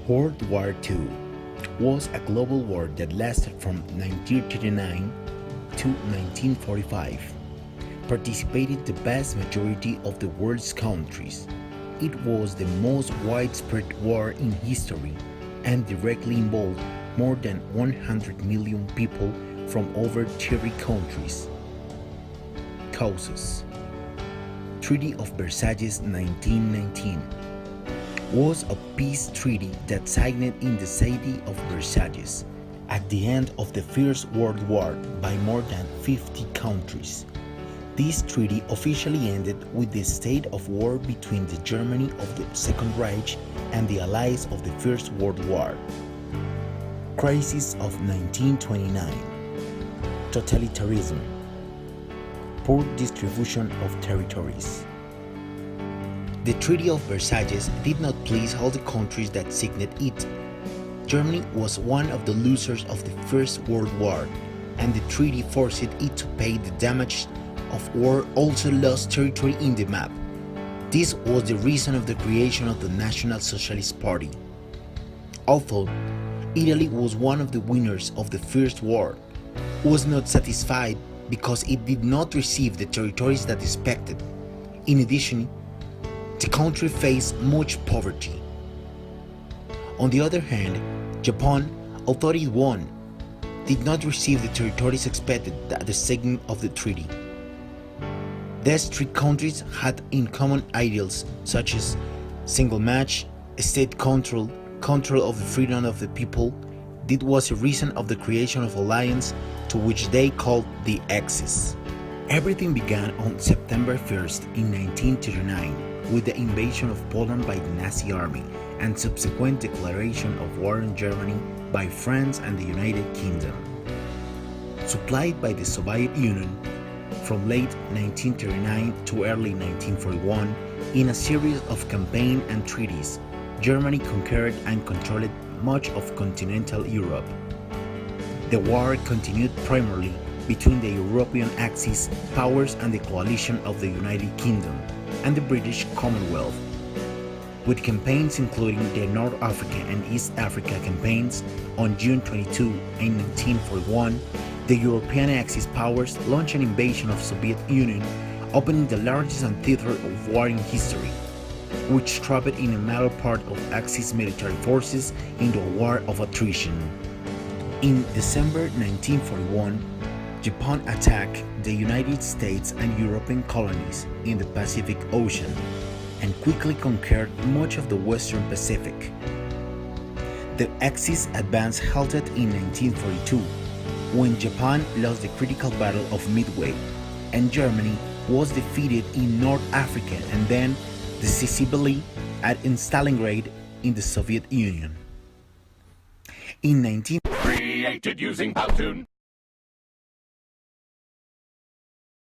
World War II was a global war that lasted from 1939 to 1945. Participated the vast majority of the world's countries. It was the most widespread war in history and directly involved more than 100 million people from over 30 countries. Causes: Treaty of Versailles 1919 was a peace treaty that signed in the city of Versailles at the end of the First World War by more than 50 countries. This treaty officially ended with the state of war between the Germany of the Second Reich and the Allies of the First World War. Crisis of 1929. Totalitarianism. Poor distribution of territories. The Treaty of Versailles did not please all the countries that signed it. Germany was one of the losers of the First World War, and the treaty forced it to pay the damage of war, also lost territory in the map. This was the reason of the creation of the National Socialist Party. Although Italy was one of the winners of the First War, was not satisfied because it did not receive the territories that expected. In addition, the country faced much poverty. On the other hand, Japan, although it won, did not receive the territories expected at the signing of the treaty. These three countries had in common ideals such as single match, state control, control of the freedom of the people. This was a reason of the creation of alliance to which they called the Axis. Everything began on September 1st in 1939 with the invasion of Poland by the Nazi Army and subsequent declaration of war on Germany by France and the United Kingdom. Supplied by the Soviet Union, from late 1939 to early 1941, in a series of campaigns and treaties, Germany conquered and controlled much of continental Europe. The war continued primarily between the European Axis powers and the coalition of the United Kingdom and the British Commonwealth, with campaigns including the North Africa and East Africa campaigns. On June 22, 1941, the European Axis powers launched an invasion of Soviet Union, opening the largest theater of war in history, which trapped in a major part of Axis military forces into a war of attrition. In December 1941, Japan attacked the United States and European colonies in the Pacific Ocean and quickly conquered much of the Western Pacific. The Axis advance halted in 1942 when Japan lost the critical Battle of Midway and Germany was defeated in North Africa and then decisively in Stalingrad in the Soviet Union. In 19 Created using Powtoon.